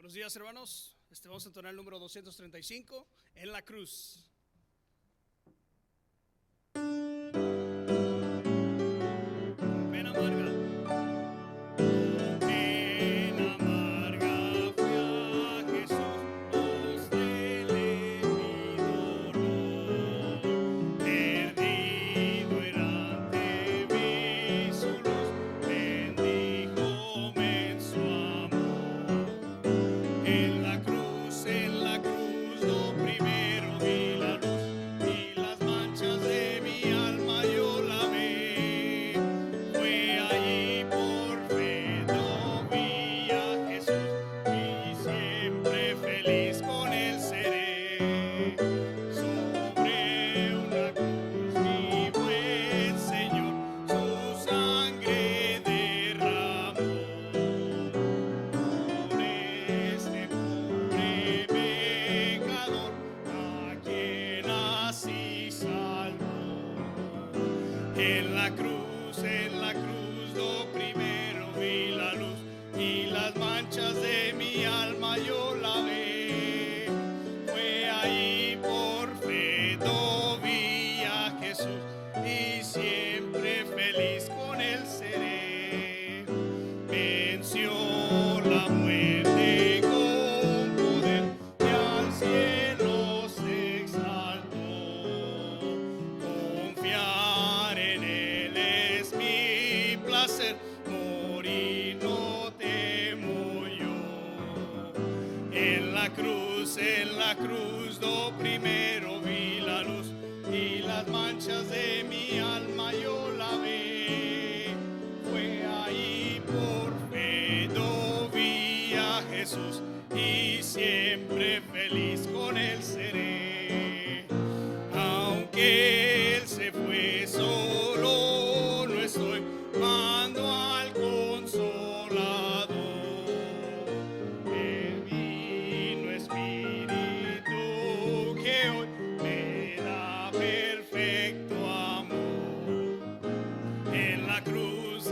Buenos días, hermanos. Vamos a entonar el número 235, En la Cruz. Pena amarga. Pena amarga fui a Jesús, mostrele mi dolor. Perdido era ante mí su luz, bendíjome en su amor. En la cruz, lo primero vi la luz y las manchas de mi alma yo lavé. Fue allí por fe, no vi a Jesús y siempre feliz con él seré. Sobre una cruz mi buen Señor su sangre derramó. Por este pobre pecador a quien así salvó. En la cruz, lo primero vi la luz y las manchas de mi alma yo lavé. Fue ahí por fe, no vi a Jesús y siempre feliz con él seré. Venció la muerte con poder y al cielo se exaltó. Confiar en él es mi placer, morir no temo yo. En la cruz, lo primero vi la luz y las manchas de mi alma yo lavé. Fue ahí por fe, no vi a Jesús y siempre feliz con él seré. Aunque él se fue, solo no estoy, mando al Consolador. El Divino Espíritu que hoy me da perfecto amor. En la cruz,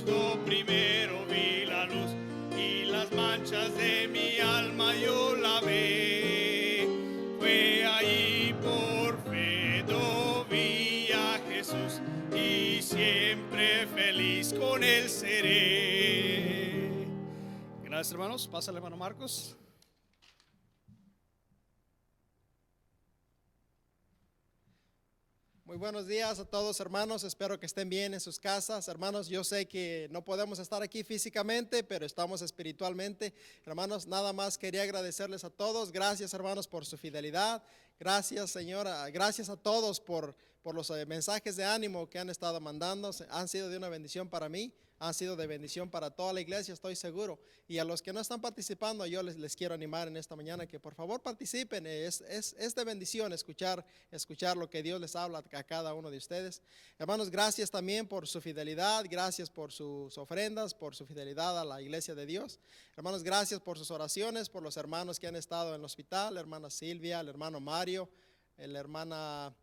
lo primero vi la luz y las manchas de mi alma yo lavé. Fue ahí por fe, no vi a Jesús y siempre feliz con él seré. Gracias, hermanos. Pásale, hermano Marcos. Muy buenos días a todos, hermanos, espero que estén bien en sus casas. Hermanos, yo sé que no podemos estar aquí físicamente, pero estamos espiritualmente. Hermanos, nada más quería agradecerles a todos. Gracias, hermanos, por su fidelidad. Gracias, Señora. Gracias a todos por los mensajes de ánimo que han estado mandando. Han sido de una bendición para mí, han sido de bendición para toda la iglesia, estoy seguro. Y a los que no están participando, yo les quiero animar en esta mañana que por favor participen. Es de bendición escuchar lo que Dios les habla a cada uno de ustedes. Hermanos, gracias también por su fidelidad, gracias por sus ofrendas, por su fidelidad a la iglesia de Dios. Hermanos, gracias por sus oraciones, por los hermanos que han estado en el hospital, la hermana Silvia, el hermano Mario, la hermana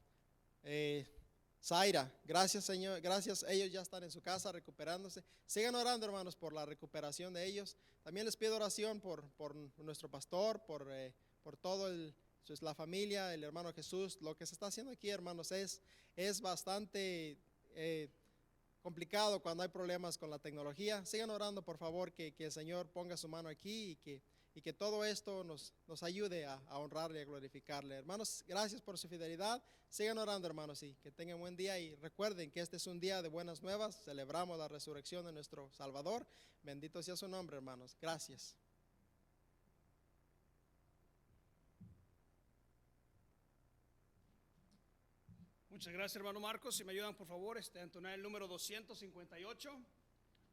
Zaira. Gracias, Señor, gracias. Ellos ya están en su casa recuperándose. Sigan orando, hermanos, por la recuperación de ellos. También les pido oración por nuestro pastor, por todo la familia, el hermano Jesús. Lo que se está haciendo aquí, hermanos, es bastante complicado cuando hay problemas con la tecnología. Sigan orando, por favor, que el Señor ponga su mano aquí y que todo esto nos ayude a honrarle y a glorificarle. Hermanos, gracias por su fidelidad. Sigan orando, hermanos, y que tengan buen día. Y recuerden que este es un día de buenas nuevas. Celebramos la resurrección de nuestro Salvador. Bendito sea su nombre, hermanos. Gracias. Muchas gracias, hermano Marcos. Si me ayudan, por favor, a entonar el número 258.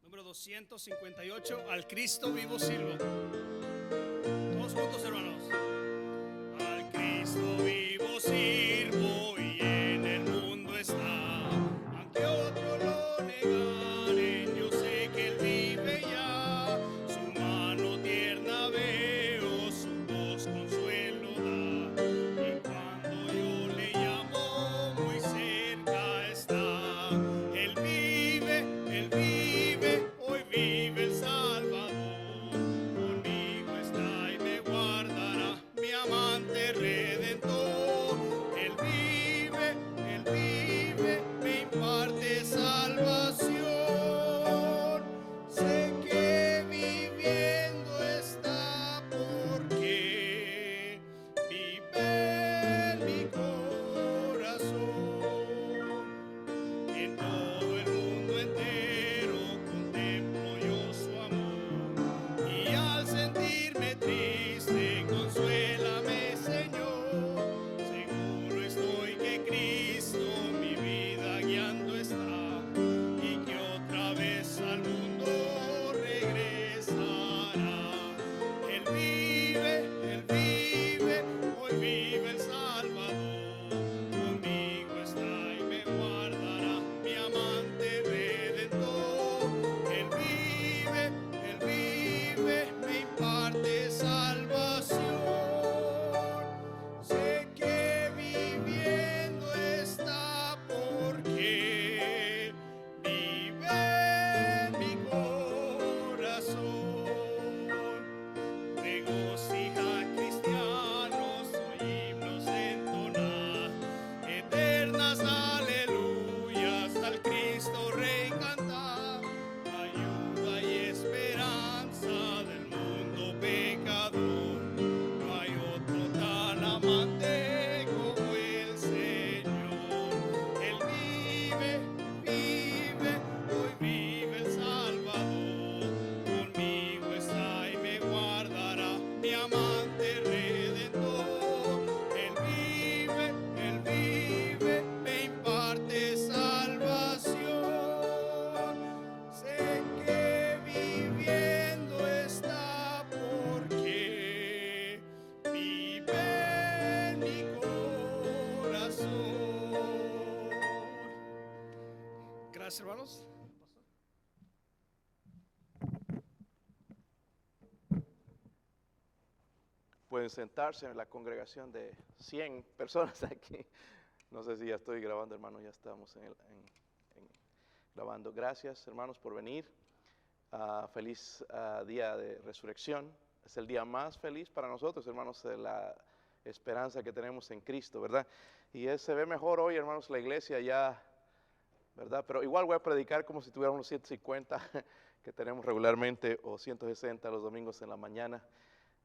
Número 258, Al Cristo vivo sirvo. Todos juntos, hermanos. Al Cristo vivo sirvo y en el mundo está. Aunque otros lo negaren, yo sé que Él vive ya. Su mano tierna veo, su voz consuelo da. Y cuando yo le llamo, muy cerca está. Él vive, hoy vive el Salvador. Conmigo Gracias, hermanos. Pueden sentarse en la congregación de 100 personas aquí. No sé si ya estoy grabando, hermano, ya estamos grabando. Gracias, hermanos, por venir. Feliz día de resurrección. Es el día más feliz para nosotros, hermanos, de la esperanza que tenemos en Cristo, ¿verdad? Y se ve mejor hoy, hermanos, la iglesia ya, ¿verdad? Pero igual voy a predicar como si tuviéramos 150 que tenemos regularmente o 160 los domingos en la mañana.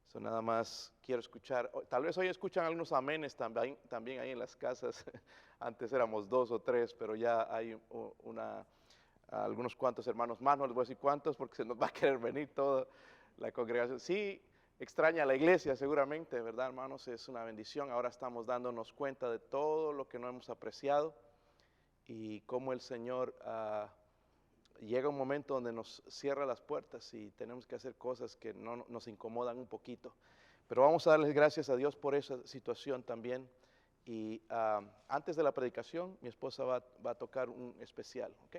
So, nada más quiero escuchar, tal vez hoy escuchan algunos amenes también ahí en las casas. Antes éramos 2 o 3, pero ya hay algunos cuantos hermanos más, no les voy a decir cuántos porque se nos va a querer venir toda la congregación. Sí, extraña la iglesia seguramente, ¿verdad, hermanos? Es una bendición. Ahora estamos dándonos cuenta de todo lo que no hemos apreciado y cómo el Señor llega un momento donde nos cierra las puertas y tenemos que hacer cosas que nos incomodan un poquito. Pero vamos a darles gracias a Dios por esa situación también. Y antes de la predicación, mi esposa va a tocar un especial, ¿ok?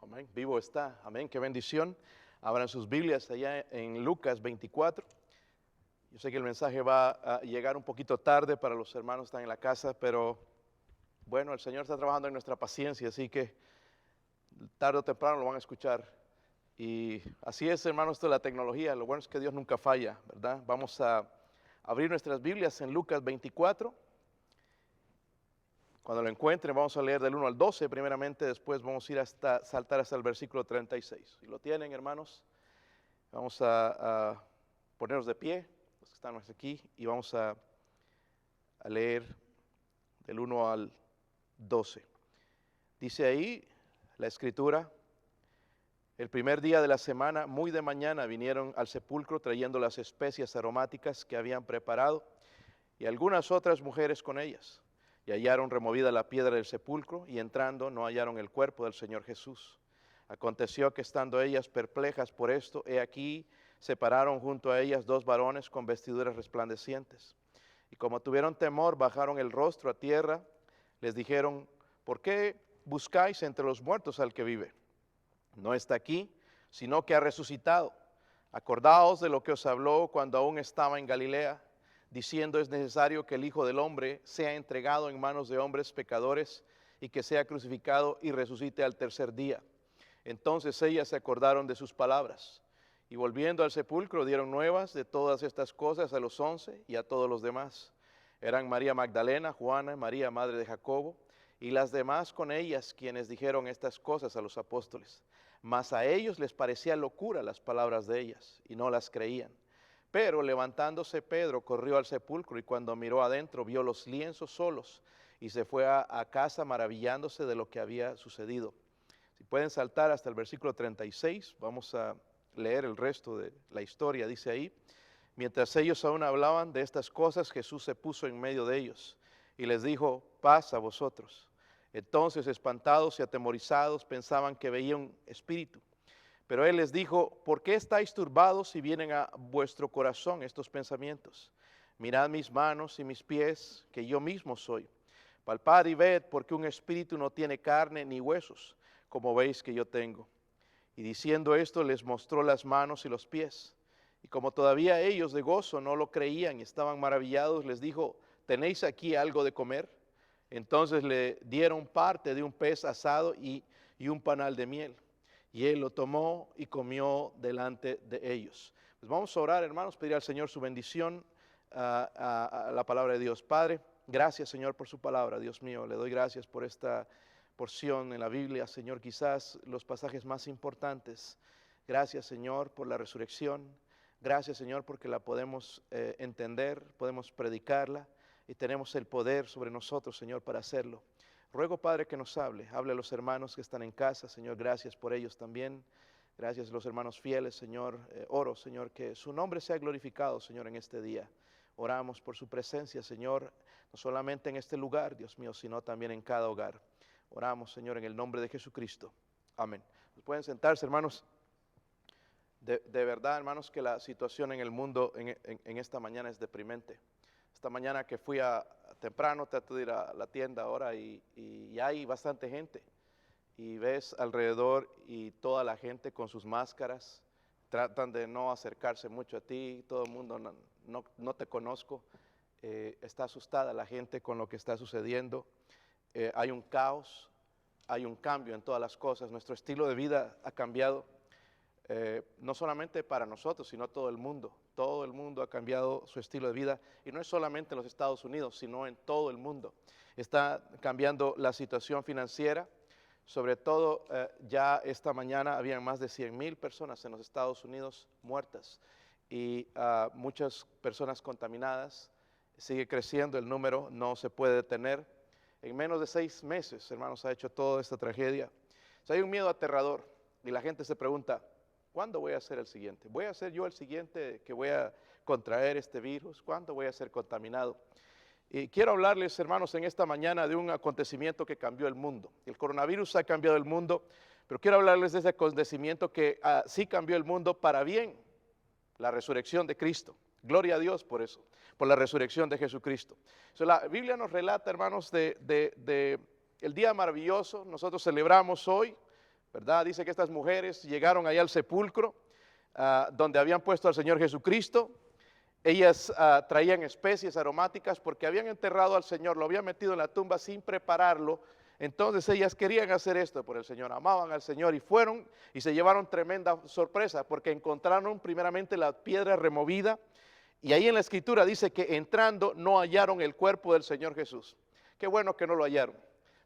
Amén. Vivo está. Amén. Qué bendición. Abran sus Biblias allá en Lucas 24. Yo sé que el mensaje va a llegar un poquito tarde para los hermanos que están en la casa, pero bueno, el Señor está trabajando en nuestra paciencia, así que tarde o temprano lo van a escuchar. Y así es, hermanos, esto de la tecnología. Lo bueno es que Dios nunca falla, ¿verdad? Vamos a abrir nuestras Biblias en Lucas 24. Cuando lo encuentren, vamos a leer del 1 al 12 primeramente, después vamos a ir saltar hasta el versículo 36. Si lo tienen, hermanos, vamos a ponernos de pie, los que están aquí, y vamos a leer del 1 al 12. Dice ahí la escritura: el primer día de la semana, muy de mañana, vinieron al sepulcro trayendo las especias aromáticas que habían preparado y algunas otras mujeres con ellas. Y hallaron removida la piedra del sepulcro, y entrando no hallaron el cuerpo del Señor Jesús. Aconteció que estando ellas perplejas por esto, he aquí se pararon junto a ellas 2 varones con vestiduras resplandecientes. Y como tuvieron temor, bajaron el rostro a tierra, les dijeron: ¿por qué buscáis entre los muertos al que vive? No está aquí, sino que ha resucitado. Acordaos de lo que os habló cuando aún estaba en Galilea, diciendo: es necesario que el Hijo del Hombre sea entregado en manos de hombres pecadores y que sea crucificado y resucite al tercer día. Entonces ellas se acordaron de sus palabras y volviendo al sepulcro dieron nuevas de todas estas cosas a los 11 y a todos los demás. Eran María Magdalena, Juana, María madre de Jacobo y las demás con ellas, quienes dijeron estas cosas a los apóstoles. Mas a ellos les parecía locura las palabras de ellas y no las creían. Pero levantándose Pedro corrió al sepulcro y cuando miró adentro vio los lienzos solos y se fue a casa maravillándose de lo que había sucedido. Si pueden saltar hasta el versículo 36, vamos a leer el resto de la historia. Dice ahí: mientras ellos aún hablaban de estas cosas, Jesús se puso en medio de ellos y les dijo: paz a vosotros. Entonces, espantados y atemorizados, pensaban que veían un espíritu. Pero él les dijo: ¿por qué estáis turbados y vienen a vuestro corazón estos pensamientos? Mirad mis manos y mis pies, que yo mismo soy. Palpad y ved, porque un espíritu no tiene carne ni huesos, como veis que yo tengo. Y diciendo esto, les mostró las manos y los pies. Y como todavía ellos de gozo no lo creían y estaban maravillados, les dijo: ¿tenéis aquí algo de comer? Entonces le dieron parte de un pez asado y un panal de miel. Y él lo tomó y comió delante de ellos. Pues vamos a orar, hermanos, pedir al Señor su bendición a la palabra de Dios. Padre, gracias, Señor, por su palabra. Dios mío, le doy gracias por esta porción en la Biblia, Señor, quizás los pasajes más importantes. Gracias, Señor, por la resurrección. Gracias, Señor, porque la podemos entender, podemos predicarla y tenemos el poder sobre nosotros, Señor, para hacerlo. Ruego, Padre, que nos hable a los hermanos que están en casa, Señor, gracias por ellos también. Gracias a los hermanos fieles, Señor. Oro, Señor, que su nombre sea glorificado, Señor, en este día. Oramos por su presencia, Señor, no solamente en este lugar, Dios mío, sino también en cada hogar. Oramos, Señor, en el nombre de Jesucristo. Amén. Pueden sentarse, hermanos. De verdad, hermanos, que la situación en el mundo en esta mañana es deprimente. Esta mañana que fui temprano, trato de ir a la tienda ahora y hay bastante gente. Y ves alrededor y toda la gente con sus máscaras, tratan de no acercarse mucho a ti, todo el mundo no te conozco. Está asustada la gente con lo que está sucediendo. Hay un caos, hay un cambio en todas las cosas. Nuestro estilo de vida ha cambiado. No solamente para nosotros, sino todo el mundo. Todo el mundo ha cambiado su estilo de vida, y no es solamente en los Estados Unidos, sino en todo el mundo. Está cambiando la situación financiera, sobre todo ya esta mañana habían más de 100,000 personas en los Estados Unidos muertas y muchas personas contaminadas. Sigue creciendo el número, no se puede detener. En menos de 6 meses, hermanos, ha hecho toda esta tragedia. O sea, hay un miedo aterrador y la gente se pregunta: ¿cuándo voy a ser el siguiente? ¿Voy a ser yo el siguiente que voy a contraer este virus? ¿Cuándo voy a ser contaminado? Y quiero hablarles, hermanos, en esta mañana de un acontecimiento que cambió el mundo. El coronavirus ha cambiado el mundo, pero quiero hablarles de ese acontecimiento que sí cambió el mundo para bien: la resurrección de Cristo. Gloria a Dios por eso, por la resurrección de Jesucristo. La Biblia nos relata, hermanos, de el día maravilloso. Nosotros celebramos hoy, ¿verdad? Dice que estas mujeres llegaron allá al sepulcro donde habían puesto al Señor Jesucristo. Ellas traían especies aromáticas porque habían enterrado al Señor, lo habían metido en la tumba sin prepararlo. Entonces ellas querían hacer esto por el Señor, amaban al Señor y fueron y se llevaron tremenda sorpresa porque encontraron primeramente la piedra removida, y ahí en la Escritura dice que entrando no hallaron el cuerpo del Señor Jesús. Qué bueno que no lo hallaron.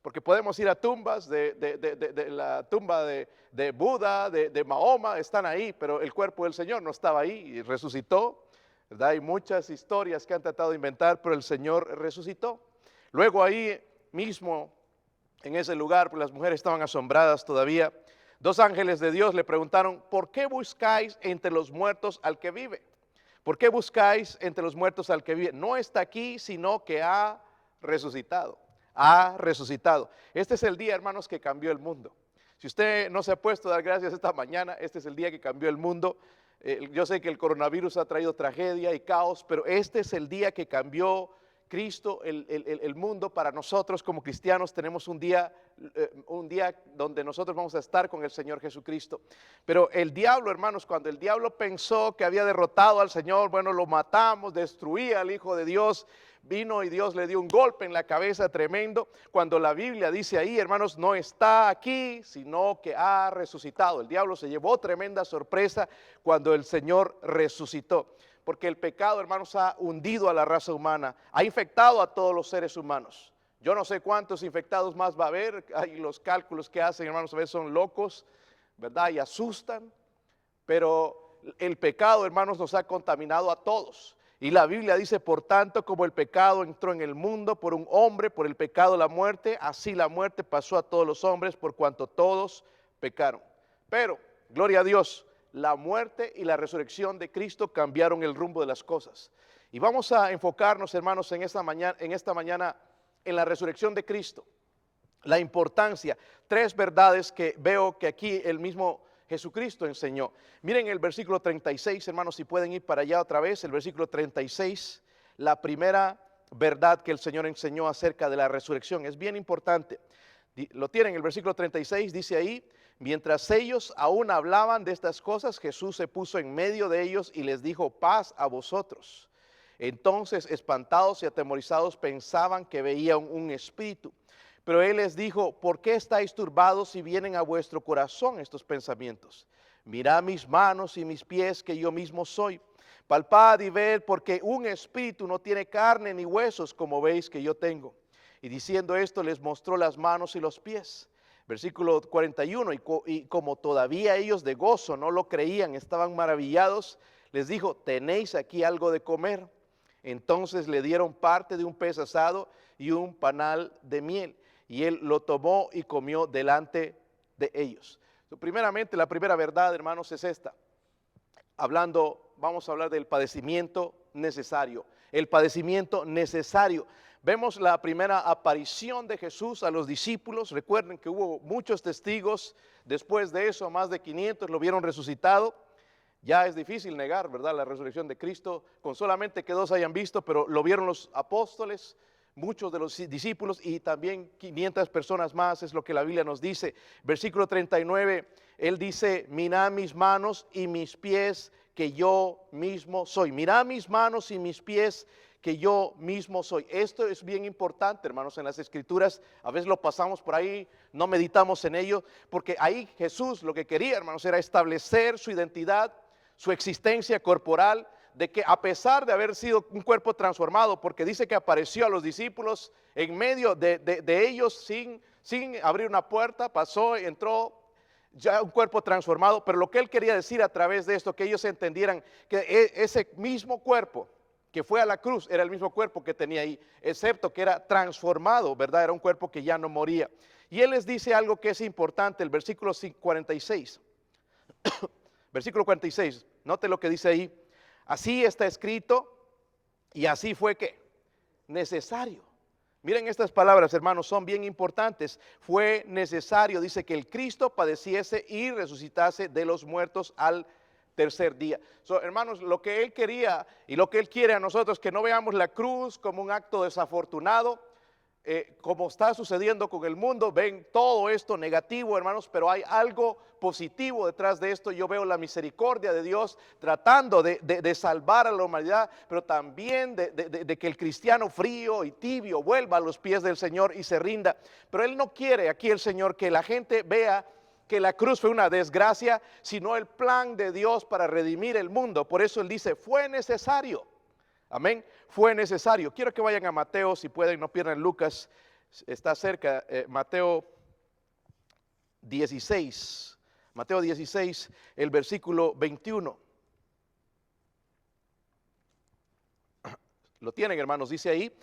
Porque podemos ir a tumbas, de la tumba de Buda, de Mahoma, están ahí, pero el cuerpo del Señor no estaba ahí y resucitó, ¿verdad? Hay muchas historias que han tratado de inventar, pero el Señor resucitó. Luego ahí mismo, en ese lugar, pues las mujeres estaban asombradas todavía. 2 ángeles de Dios le preguntaron: ¿por qué buscáis entre los muertos al que vive? ¿Por qué buscáis entre los muertos al que vive? No está aquí, sino que ha resucitado. Ha resucitado. Este es el día, hermanos, que cambió el mundo. Si usted no se ha puesto a dar gracias esta mañana, este es el día que cambió el mundo. Yo sé que el coronavirus ha traído tragedia y caos, pero este es el día que cambió Cristo, el mundo. Para nosotros como cristianos tenemos un día donde nosotros vamos a estar con el Señor Jesucristo. Pero el diablo, hermanos, cuando el diablo pensó que había derrotado al Señor, bueno, lo matamos, destruía al Hijo de Dios, vino y Dios le dio un golpe en la cabeza tremendo. Cuando la Biblia dice ahí, hermanos, no está aquí, sino que ha resucitado. El diablo se llevó tremenda sorpresa cuando el Señor resucitó. Porque el pecado, hermanos, ha hundido a la raza humana, ha infectado a todos los seres humanos. Yo no sé cuántos infectados más va a haber. Hay los cálculos que hacen, hermanos, a veces son locos, ¿verdad? Y asustan. Pero el pecado, hermanos, nos ha contaminado a todos. Y la Biblia dice: por tanto, como el pecado entró en el mundo por un hombre, por el pecado la muerte, así la muerte pasó a todos los hombres por cuanto todos pecaron. Pero, gloria a Dios, la muerte y la resurrección de Cristo cambiaron el rumbo de las cosas. Y vamos a enfocarnos, hermanos, en esta mañana en la resurrección de Cristo. La importancia, 3 verdades que veo que aquí el mismo Jesucristo enseñó. Miren el versículo 36, hermanos, si pueden ir para allá otra vez, el versículo 36. la primera verdad que el Señor enseñó acerca de la resurrección. Es bien importante. Lo tienen, el versículo 36 dice ahí: mientras ellos aún hablaban de estas cosas, Jesús se puso en medio de ellos y les dijo: paz a vosotros. Entonces, espantados y atemorizados, pensaban que veían un espíritu. Pero Él les dijo: ¿por qué estáis turbados y vienen a vuestro corazón estos pensamientos? Mirad mis manos y mis pies, que yo mismo soy. Palpad y ved, porque un espíritu no tiene carne ni huesos, como veis que yo tengo. Y diciendo esto, les mostró las manos y los pies. Versículo 41, y como todavía ellos de gozo no lo creían, estaban maravillados, les dijo: ¿tenéis aquí algo de comer? Entonces le dieron parte de un pez asado y un panal de miel, y él lo tomó y comió delante de ellos. Primeramente, la primera verdad, hermanos, es esta. Vamos a hablar del padecimiento necesario. El padecimiento necesario. Vemos la primera aparición de Jesús a los discípulos. Recuerden que hubo muchos testigos. Después de eso, más de 500 lo vieron resucitado. Ya es difícil negar, ¿verdad?, la resurrección de Cristo, con solamente que 2 hayan visto, pero lo vieron los apóstoles, muchos de los discípulos, y también 500 personas más, es lo que la Biblia nos dice. Versículo 39, Él dice: mirad mis manos y mis pies, que yo mismo soy. Mirad mis manos y mis pies, que yo mismo soy. Esto es bien importante, hermanos, en las Escrituras. A veces lo pasamos por ahí, no meditamos en ello, porque ahí Jesús lo que quería, hermanos, era establecer su identidad, su existencia corporal, de que a pesar de haber sido un cuerpo transformado, porque dice que apareció a los discípulos en medio de ellos sin abrir una puerta, pasó, entró, ya un cuerpo transformado. Pero lo que Él quería decir a través de esto, que ellos entendieran que ese mismo cuerpo que fue a la cruz era el mismo cuerpo que tenía ahí, excepto que era transformado, ¿verdad? Era un cuerpo que ya no moría. Y Él les dice algo que es importante, el versículo 46. Versículo 46, note lo que dice ahí: así está escrito, y así fue que necesario. Miren, estas palabras, hermanos, son bien importantes. Fue necesario, dice, que el Cristo padeciese y resucitase de los muertos al tercer día. Hermanos, lo que Él quería y lo que Él quiere a nosotros, que no veamos la cruz como un acto desafortunado, como está sucediendo con el mundo. Ven todo esto negativo, hermanos, pero hay algo positivo detrás de esto. Yo veo la misericordia de Dios tratando de salvar a la humanidad, pero también de que el cristiano frío y tibio vuelva a los pies del Señor y se rinda. Pero Él no quiere aquí, el Señor, que la gente vea que la cruz fue una desgracia, sino el plan de Dios para redimir el mundo. Por eso Él dice: fue necesario. Amén, fue necesario. Quiero que vayan a Mateo, si pueden, no pierdan Lucas, está cerca. Mateo 16, Mateo 16, el versículo 21. Lo tienen, hermanos, dice ahí: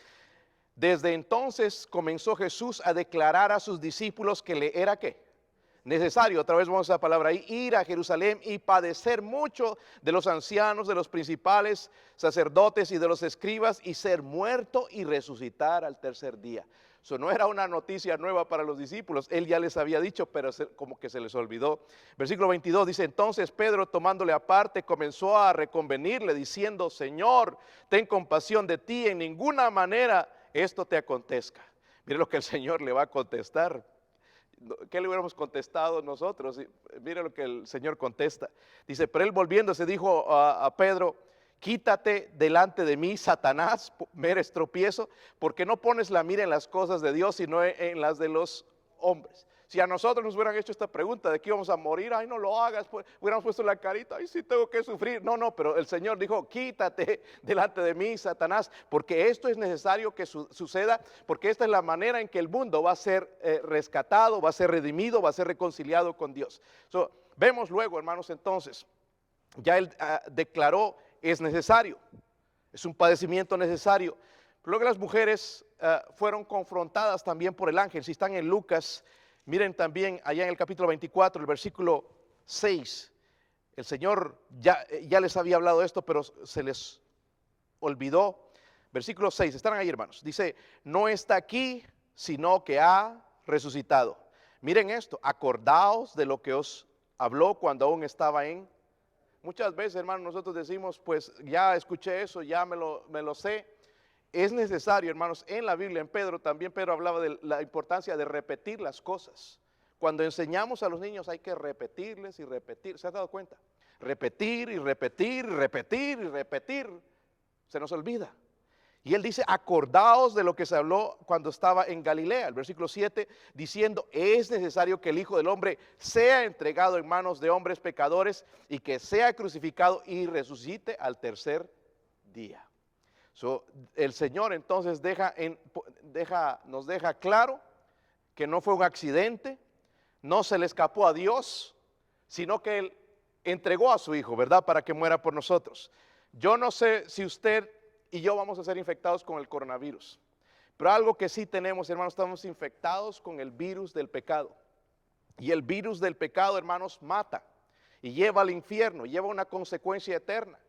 desde entonces comenzó Jesús a declarar a sus discípulos que le era ¿qué? Necesario, otra vez vamos a esa palabra ahí, ir a Jerusalén y padecer mucho de los ancianos, de los principales sacerdotes y de los escribas, y ser muerto y resucitar al tercer día. Eso no era una noticia nueva para los discípulos. Él ya les había dicho, pero como que se les olvidó. Versículo 22 dice: entonces Pedro, tomándole aparte, comenzó a reconvenirle, diciendo: Señor, ten compasión de ti, en ninguna manera esto te acontezca. Mire lo que el Señor le va a contestar. ¿Qué le hubiéramos contestado nosotros? Mire lo que el Señor contesta. Dice: pero Él, volviéndose, dijo a Pedro: quítate delante de mí, Satanás, me eres tropiezo, porque no pones la mira en las cosas de Dios, sino en las de los hombres. Si a nosotros nos hubieran hecho esta pregunta de que íbamos a morir, ay, no lo hagas, pues hubiéramos puesto la carita, ay, sí tengo que sufrir. No, pero el Señor dijo: quítate delante de mí, Satanás, porque esto es necesario que suceda, porque esta es la manera en que el mundo va a ser rescatado, va a ser redimido, va a ser reconciliado con Dios. Vemos luego, hermanos, entonces, ya Él declaró: es necesario, es un padecimiento necesario. Luego las mujeres fueron confrontadas también por el ángel. Si están en Lucas, miren también allá en el capítulo 24, el versículo 6. El Señor ya les había hablado esto, pero se les olvidó. Versículo 6, están ahí, hermanos. Dice: no está aquí, sino que ha resucitado. Miren esto: acordaos de lo que os habló cuando aún estaba en... Muchas veces, hermanos, nosotros decimos: pues ya escuché eso, ya me lo sé. es necesario, hermanos, en la Biblia, en Pedro, también Pedro hablaba de la importancia de repetir las cosas. Cuando enseñamos a los niños hay que repetirles y repetir, ¿se ha dado cuenta? Repetir y repetir y repetir y repetir, se nos olvida. Y él dice, acordaos de lo que se habló cuando estaba en Galilea, el versículo 7, diciendo, es necesario que el Hijo del Hombre sea entregado en manos de hombres pecadores y que sea crucificado y resucite al tercer día. El Señor entonces nos deja claro que no fue un accidente, no se le escapó a Dios, sino que Él entregó a su Hijo, ¿verdad? Para que muera por nosotros. Yo no sé si usted y yo vamos a ser infectados con el coronavirus, pero algo que sí tenemos, hermanos, estamos infectados con el virus del pecado. Y el virus del pecado, hermanos, mata y lleva al infierno, lleva una consecuencia eterna.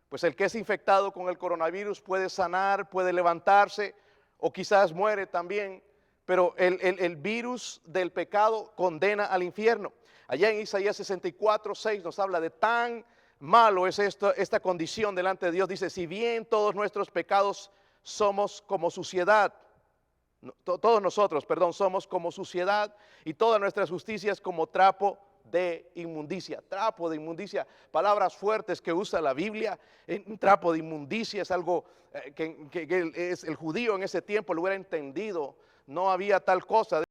Pues el que es infectado con el coronavirus puede sanar, puede levantarse o quizás muere también, pero el virus del pecado condena al infierno. Allá en Isaías 64:6 nos habla de tan malo es esta condición delante de Dios. Dice, si bien todos nuestros pecados somos como suciedad, todos nosotros, perdón, somos como suciedad y todas nuestras justicias como trapo de inmundicia. Trapo de inmundicia, palabras fuertes que usa la Biblia. Un trapo de inmundicia es algo que el judío en ese tiempo lo hubiera entendido. No había tal cosa.